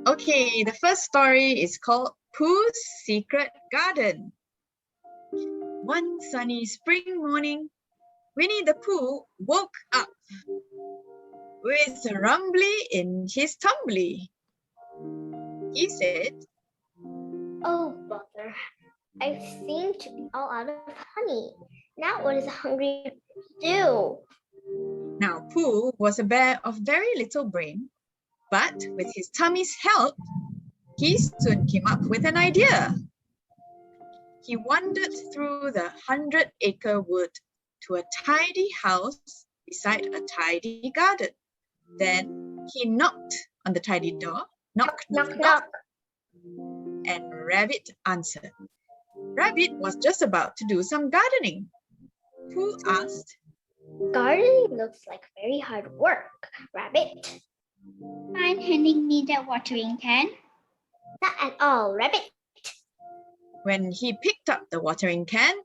Okay, the first story is called Pooh's Secret Garden. One sunny spring morning, Winnie the Pooh woke up with a rumbly in his tumbly. He said, "Oh, bother. I seem to be all out of honey. Now what is a hungry to do?" Now Pooh was a bear of very little brain, but with his tummy's help, he soon came up with an idea. He wandered through the 100-acre wood to a tidy house beside a tidy garden. Then he knocked on the tidy door, knock, knock, knock, and Rabbit answered. Rabbit was just about to do some gardening. Pooh asked, "Gardening looks like very hard work, Rabbit." Mind handing me that watering can? "Not at all, Rabbit." When he picked up the watering can,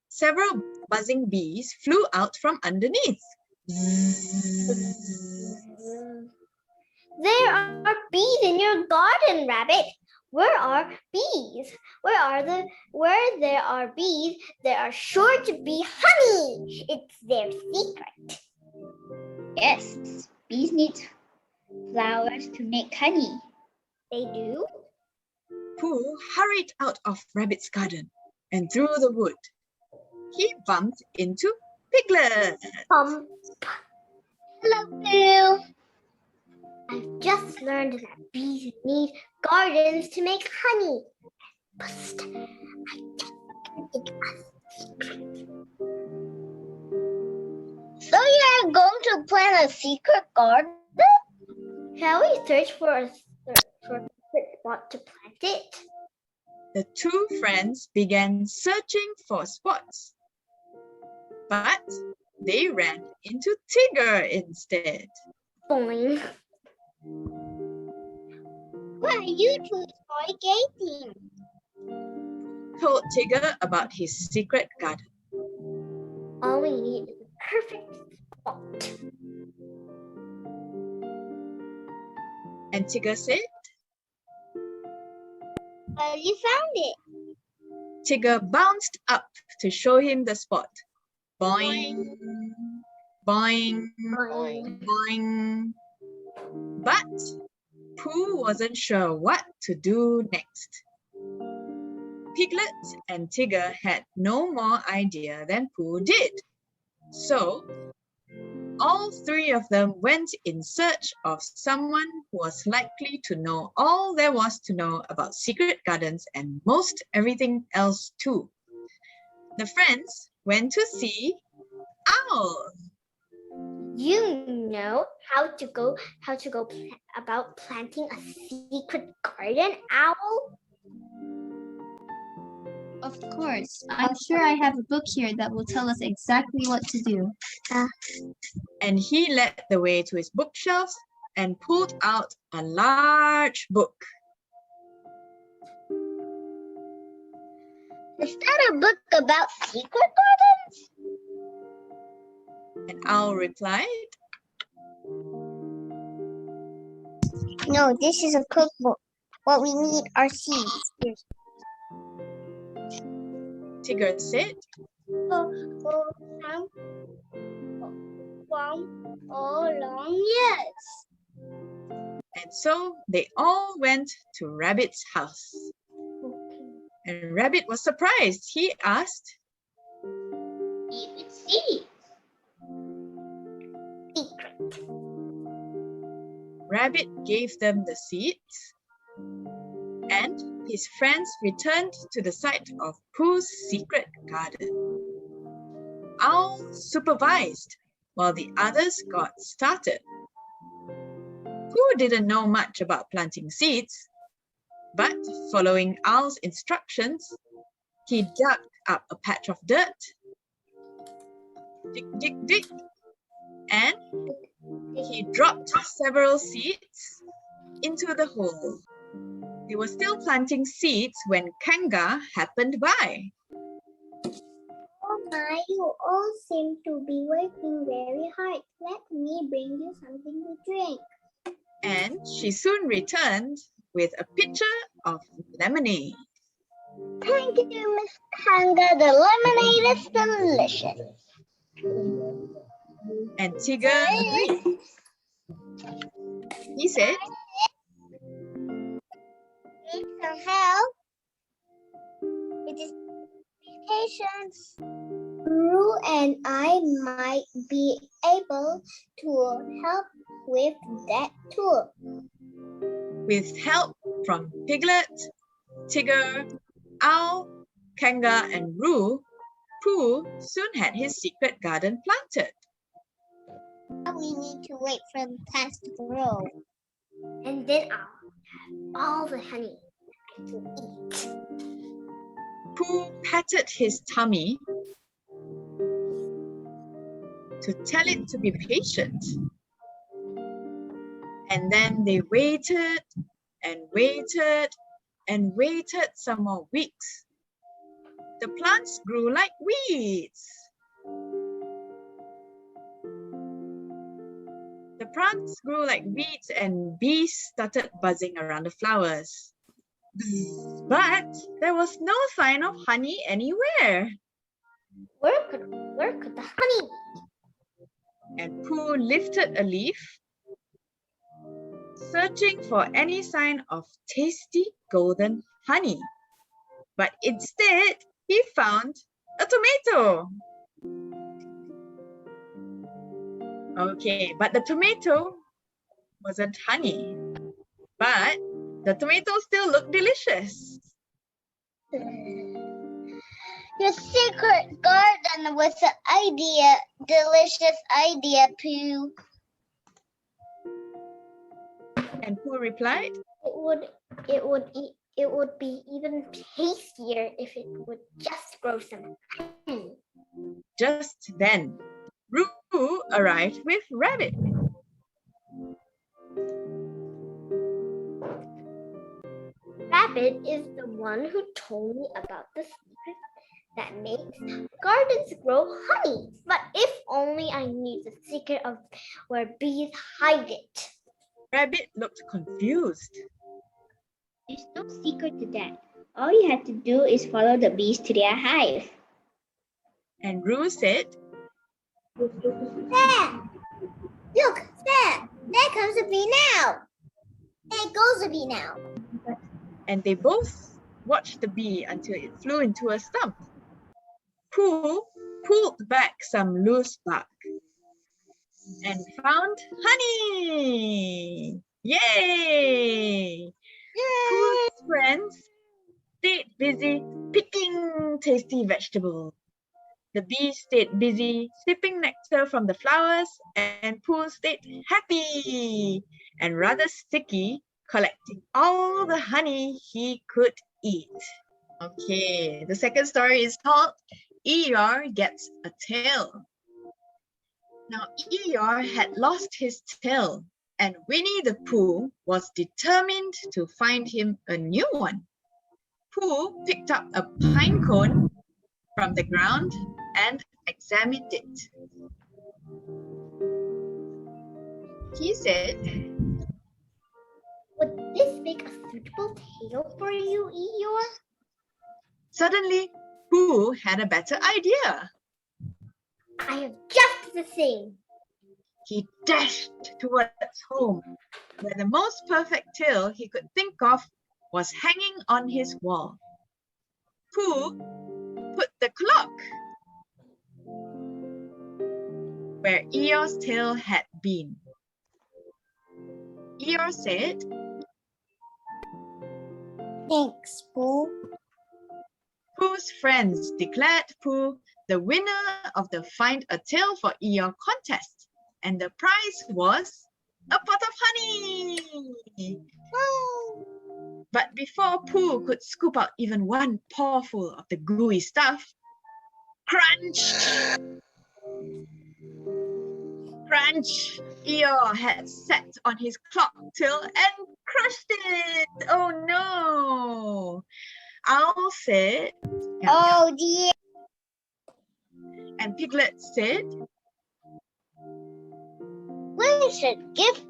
several buzzing bees flew out from underneath. "There are bees in your garden, Rabbit. Where are bees? Where there are bees, there are sure to be honey. It's their secret." Yes, bees need flowers to make honey. "They do?" Pooh hurried out of Rabbit's garden and through the wood. He bumped into Piglet. "Hello, Pooh. I've just learned that bees need gardens to make honey. But I just think a secret." So you are going to plant a secret garden? "Shall we search for a secret spot to plant it?" The two friends began searching for spots, but they ran into Tigger instead. Boing. Why are you two toy gazing? Told Tigger about his secret garden. "All we need is a perfect spot." And Tigger said, Well, you found it. Tigger bounced up to show him the spot. Boing, boing, Boing. boing. But Pooh wasn't sure what to do next. Piglet and Tigger had no more idea than Pooh did. So, all three of them went in search of someone who was likely to know all there was to know about secret gardens and most everything else too. The friends went to see Owl. "You know how to go about planting a secret garden, Owl?" Of course. I'm sure I have a book here that will tell us exactly what to do. And he led the way to his bookshelves and pulled out a large book. Is that a book about secret gardens? And Owl replied, No, this is a cookbook. What we need are seeds. Tigger said, Long years. and so they all went to Rabbit's house. And Rabbit was surprised. He asked, Even seeds. Secret. Rabbit gave them the seeds, and his friends returned to the site of Pooh's secret garden. Owl supervised while the others got started. Pooh didn't know much about planting seeds, but following Owl's instructions, he dug up a patch of dirt, dig, and he dropped several seeds into the hole. They were still planting seeds when Kanga happened by. Oh my, you all seem to be working very hard. Let me bring you something to drink. And she soon returned with a pitcher of lemonade. Thank you, Miss Kanga. The lemonade is delicious. And Tigger agreed. He said, Need some help with this patience. Rue and I might be able to help with that too. with help from Piglet, Tigger, Owl, Kanga, and Roo, Pooh soon had his secret garden planted. We need to wait for the plants to grow. And then all the honey to eat. Pooh patted his tummy to tell it to be patient. And then they waited and waited and waited some more weeks. The plants grew like weeds. The plants grew like weeds and bees started buzzing around the flowers. But there was no sign of honey anywhere. Where could the honey be? And Pooh lifted a leaf, searching for any sign of tasty golden honey. But instead, he found a tomato. Okay, but the tomato wasn't honey. But the tomato still looked delicious. Your secret garden was an delicious idea, Pooh. And Pooh replied, It would be even tastier if it would just grow some honey. Just then, Roo arrived with Rabbit. Rabbit is the one who told me about the secret that makes gardens grow honey. But if only I knew the secret of where bees hide it. Rabbit looked confused. There's no secret to that. All you have to do is follow the bees to their hive. And Roo said, There! Look, there! There comes a bee now! There goes a bee now! and they both watched the bee until it flew into a stump. Pooh pulled back some loose bark and found honey! Yay! Pooh's friends stayed busy picking tasty vegetables. The bees stayed busy sipping nectar from the flowers, and Pooh stayed happy and rather sticky, collecting all the honey he could eat. Okay, the second story is called Eeyore Gets a Tail. Now, Eeyore had lost his tail, and Winnie the Pooh was determined to find him a new one. Pooh picked up a pine cone from the ground and examined it. He said, Would this make a suitable tail for you, Eeyore? Suddenly, Pooh had a better idea. I have just the thing. He dashed towards home, where the most perfect tail he could think of was hanging on his wall. Pooh put the clock where Eeyore's tail had been. Eeyore said, Thanks, Pooh. Pooh's friends declared Pooh the winner of the Find a Tail for Eeyore contest, and the prize was a pot of honey. Woo! But before Pooh could scoop out even one pawful of the gooey stuff, crunch! Crunch! Eeyore had sat on his clock tail and crushed it! Oh no! Owl said, Oh dear. and Piglet said, We should give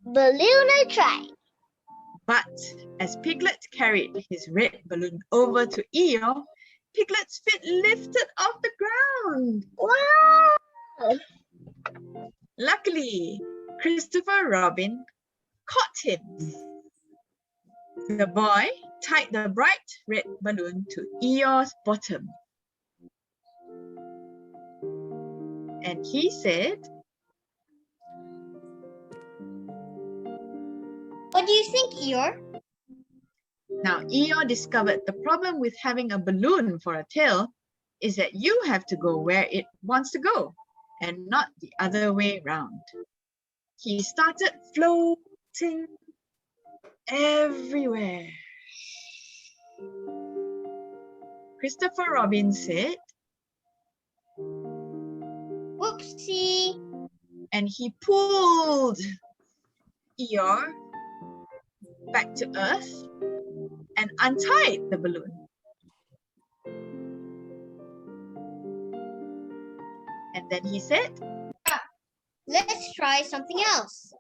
balloon I tried. But as Piglet carried his red balloon over to Eeyore, Piglet's feet lifted off the ground. Wow! Luckily, Christopher Robin caught him. The boy tied the bright red balloon to Eeyore's bottom. And he said, What do you think, Eeyore? now Eeyore discovered the problem with having a balloon for a tail is that you have to go where it wants to go and not the other way round. He started floating everywhere. Christopher Robin said, Whoopsie. and he pulled Eeyore back to earth and untied the balloon. And then he said, Let's try something else.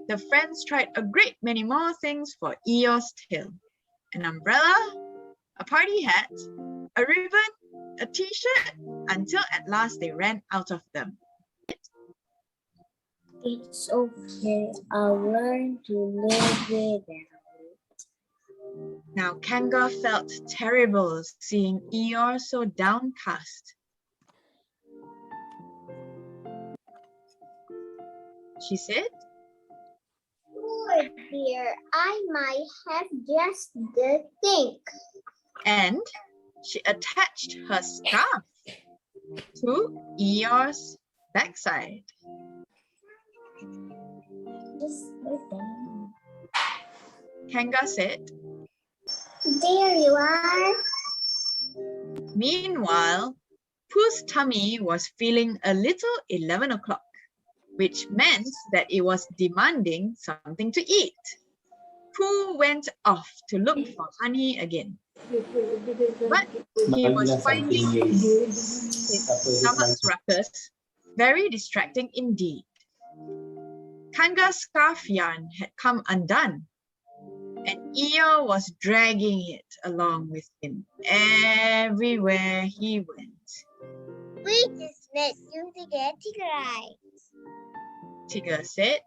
the friends tried a great many more things for Eeyore's tail. An umbrella, a party hat, a ribbon, a t-shirt, until at last they ran out of them. It's okay. I'll learn to live with it. Now Kanga felt terrible seeing Eeyore so downcast. She said, Poor dear, I might have just the thing. and she attached her scarf to Eeyore's backside. Kanga said, There you are. meanwhile, Pooh's tummy was feeling a little 11 o'clock, which meant that it was demanding something to eat. Pooh went off to look for honey again. But he was finding his stomach's ruckus very distracting indeed. Kanga's scarf yarn had come undone, and Eeyore was dragging it along with him everywhere he went. We just met you to get Tigger eyes. Tigger said.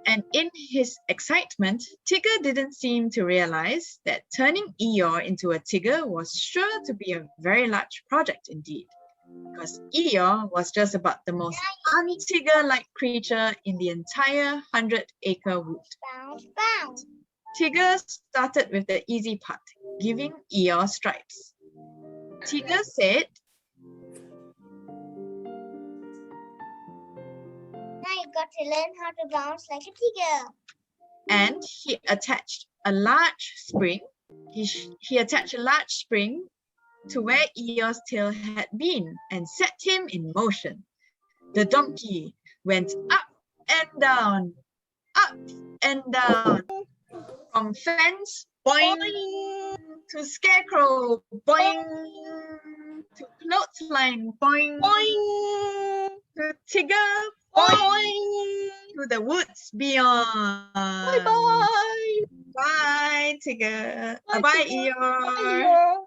And in his excitement, Tigger didn't seem to realize that turning Eeyore into a Tigger was sure to be a very large project indeed, because Eeyore was just about the most un-Tigger-like creature in the entire 100-acre wood. Bounce, bounce. Tigger started with the easy part, giving Eeyore stripes. Tigger said, Now you got to learn how to bounce like a tiger. and he attached a large spring. He attached a large spring to where Eeyore's tail had been and set him in motion. The donkey went up and down, from fence, boing, to scarecrow, boing, to clothesline, boing, boing, to Tigger, boing, to the woods beyond. Bye-bye. Bye, Tigger. Bye, Eeyore.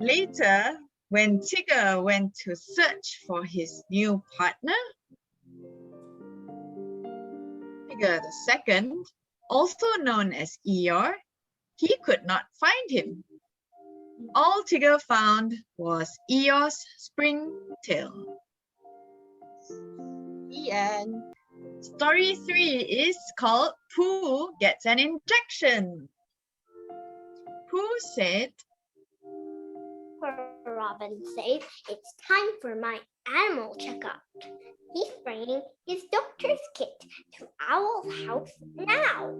Later, when Tigger went to search for his new partner, Tigger the second, also known as Eeyore, he could not find him. All Tigger found was Eeyore's spring tail. The end. Story 3 is called Pooh Gets an Injection. Pooh said, Robin said, it's time for my animal checkup. He's bringing his doctor's kit to Owl's house now.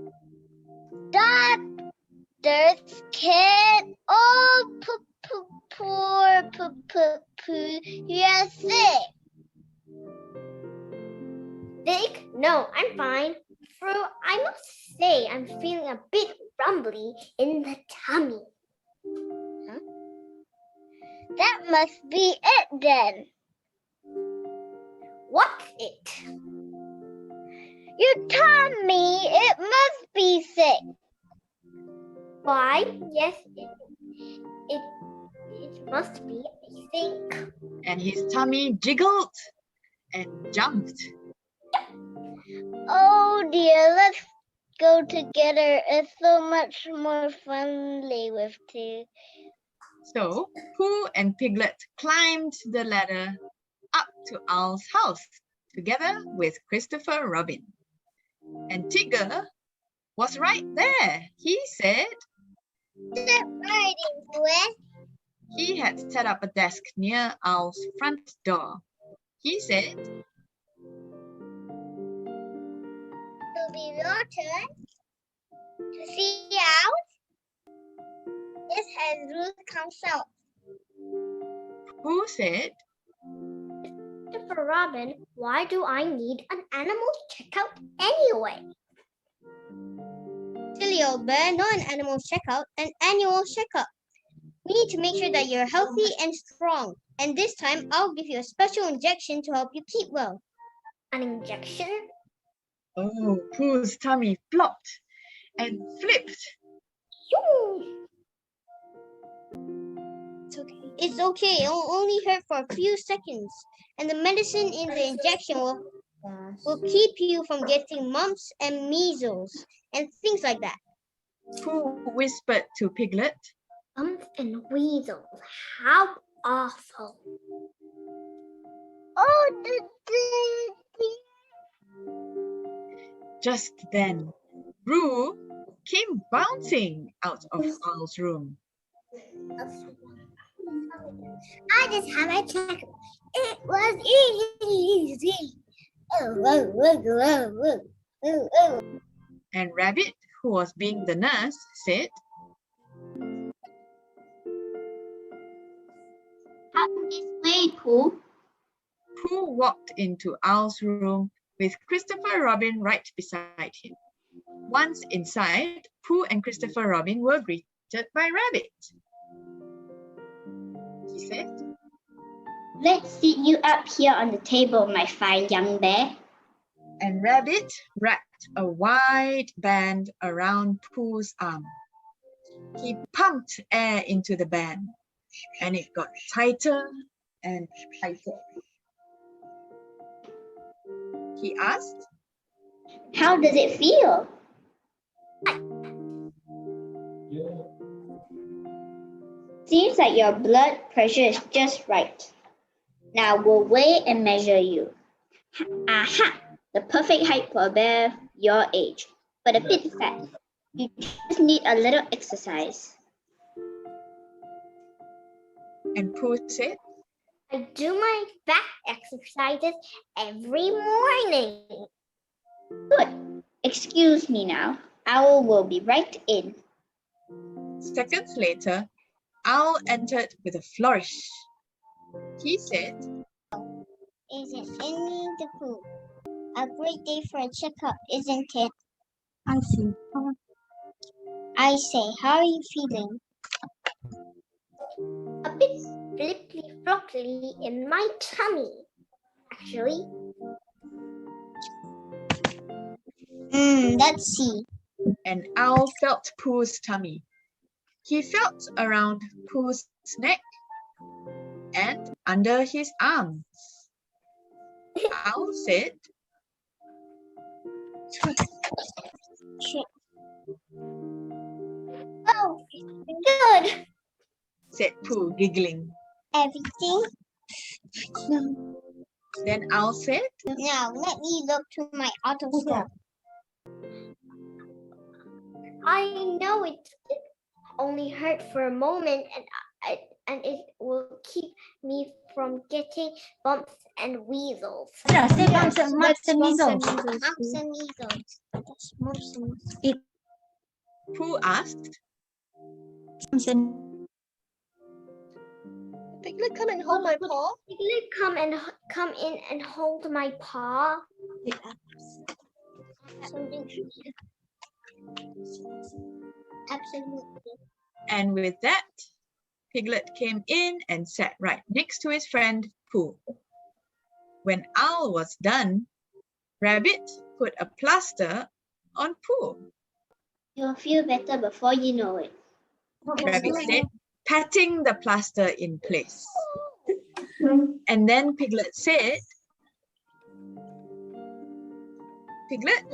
Doctor's kit. Oh, poor Pooh. You're sick. Sick? No, I'm fine. I must say I'm feeling a bit rumbly in the tummy. That must be it then. What's it? Your tummy, it must be sick. Why? Yes, it must be, I think. And his tummy jiggled and jumped. Oh dear, let's go together. It's so much more friendly with two. So Pooh and Piglet climbed the ladder up to Owl's house together with Christopher Robin. And Tigger was right there. He said Step right into it. he had set up a desk near Owl's front door. He said, It'll be your turn to see out. This has Ruth comes out. Pooh said, Christopher Robin, why do I need an animal checkup anyway? Silly old bear, not an animal checkup, an annual checkup. We need to make sure that you're healthy and strong. And this time, I'll give you a special injection to help you keep well. An injection? oh, Pooh's tummy flopped and flipped. Yoo! It's okay. It'll only hurt for a few seconds. And the medicine in the injection will keep you from getting mumps and measles and things like that. Pooh whispered to Piglet, Mumps and weasels. How awful. Oh, Just then, Roo came bouncing out of Owl's room. I just had my checkup. It was easy. Oh. And Rabbit, who was being the nurse, said, Come this way, Pooh. Pooh walked into Owl's room with Christopher Robin right beside him. Once inside, Pooh and Christopher Robin were greeted by Rabbit. He said, Let's sit you up here on the table, my fine young bear. and Rabbit wrapped a wide band around Pooh's arm. He pumped air into the band, and it got tighter and tighter. He asked, How does it feel? Seems like your blood pressure is just right. Now we'll weigh and measure you. Aha! The perfect height for a bear your age, but a bit fat. You just need a little exercise. and Pooh said, I do my back exercises every morning. Good. Excuse me now. Owl will be right in. Seconds later, Owl entered with a flourish. He said, Is it Winnie the Pooh? A great day for a checkup, isn't it? I see. I say, how are you feeling? A bit flippy-floppy in my tummy, actually. Let's see. and Owl felt Pooh's tummy. He felt around Pooh's neck and under his arms. Owl said, Oh, good. said Pooh, giggling. Everything. Then Owl said, Now, let me look to my otoscope. I know it only hurt for a moment, and it will keep me from getting bumps and weasels. Yeah, say bumps and measles. Mumps and measles. That's mumps and measles. Pooh asked, Piglet, come and hold my paw. Piglet, come in and hold my paw. Absolutely. and with that, Piglet came in and sat right next to his friend Pooh. When Owl was done, Rabbit put a plaster on Pooh. You'll feel better before you know it. Rabbit said, patting the plaster in place. And then Piglet said, Piglet,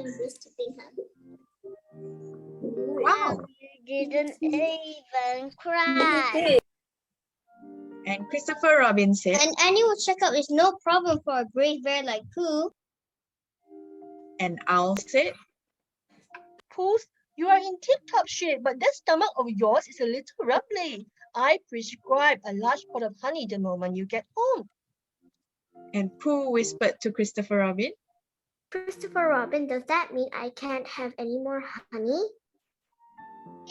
wow. You didn't even cry. And Christopher Robin said, An annual checkup is no problem for a brave bear like Pooh. and Owl said, Pooh, you are in tip-top shape, but that stomach of yours is a little rumbly. I prescribe a large pot of honey the moment you get home. and Pooh whispered to Christopher Robin, Christopher Robin, does that mean I can't have any more honey?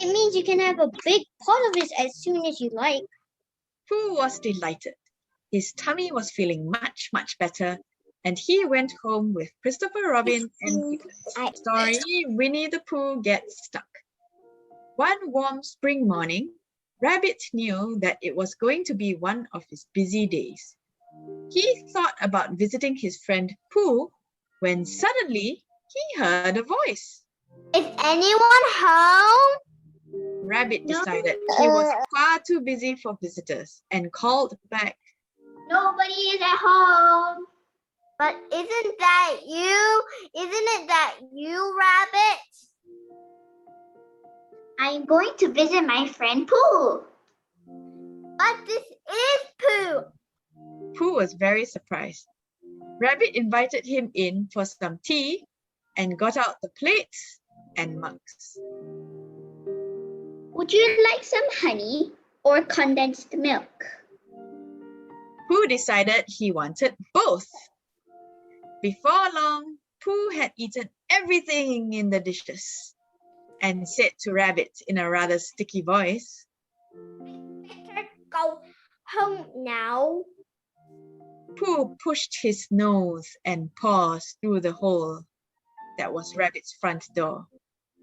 It means you can have a big pot of it as soon as you like. Pooh was delighted. His tummy was feeling much, much better, and he went home with Christopher Robin and Piglet. Story, Winnie the Pooh Gets Stuck. One warm spring morning, Rabbit knew that it was going to be one of his busy days. He thought about visiting his friend Pooh when suddenly he heard a voice. Is anyone home? Rabbit decided he was far too busy for visitors and called back, Nobody is at home. But isn't that you? Isn't it that you, Rabbit? I'm going to visit my friend Pooh. But this is Pooh. Pooh was very surprised. Rabbit invited him in for some tea and got out the plates and mugs. Would you like some honey or condensed milk? Pooh decided he wanted both. Before long, Pooh had eaten everything in the dishes and said to Rabbit in a rather sticky voice, Better go home now. Pooh pushed his nose and paws through the hole that was Rabbit's front door.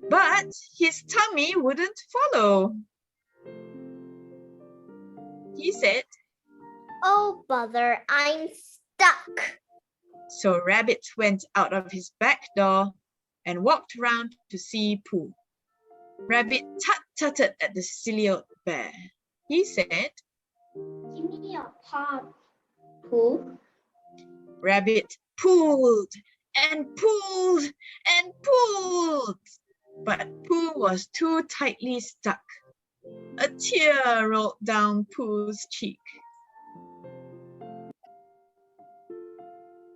But his tummy wouldn't follow. He said, Oh, bother, I'm stuck. so Rabbit went out of his back door and walked round to see Pooh. Rabbit tut-tutted at the silly old bear. He said, Give me your paw, Pooh. Rabbit pulled and pulled and pulled, but Pooh was too tightly stuck. A tear rolled down Pooh's cheek.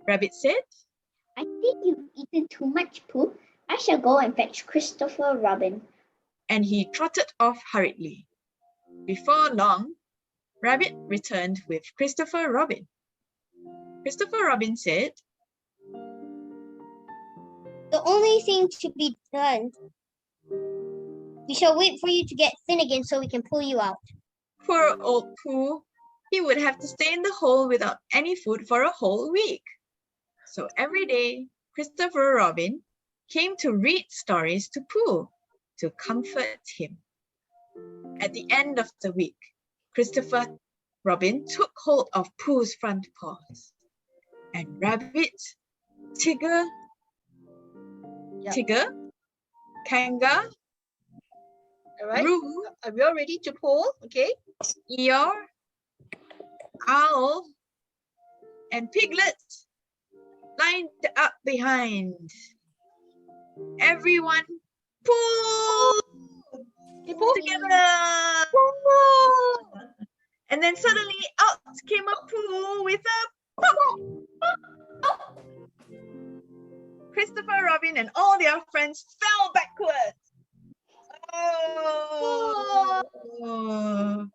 Rabbit said, I think you've eaten too much, Pooh. I shall go and fetch Christopher Robin. and he trotted off hurriedly. Before long, Rabbit returned with Christopher Robin. Christopher Robin said, The only thing to be done, we shall wait for you to get thin again so we can pull you out. poor old Pooh, he would have to stay in the hole without any food for a whole week. So every day, Christopher Robin came to read stories to Pooh to comfort him. At the end of the week, Christopher Robin took hold of Pooh's front paws, and Rabbit, Tigger, Kanga, All right. Roo, Are we all ready to pull? Okay. Eeyore, Owl, and Piglet lined up behind. Everyone pull together. And then suddenly out came a Pooh with a pop. Christopher Robin and all their friends fell backwards. Oh.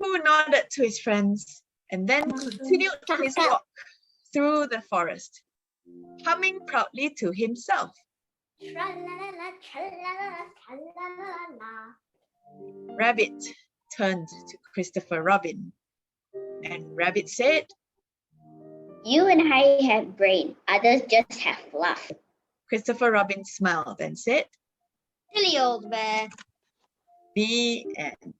Pooh nodded to his friends and then continued his walk through the forest, humming proudly to himself. Tra-la-la-la, tra-la-la-la, tra-la-la-la. Rabbit turned to Christopher Robin, and Rabbit said, You and I have brain, others just have fluff. Christopher Robin smiled and said, Silly old bear. The end.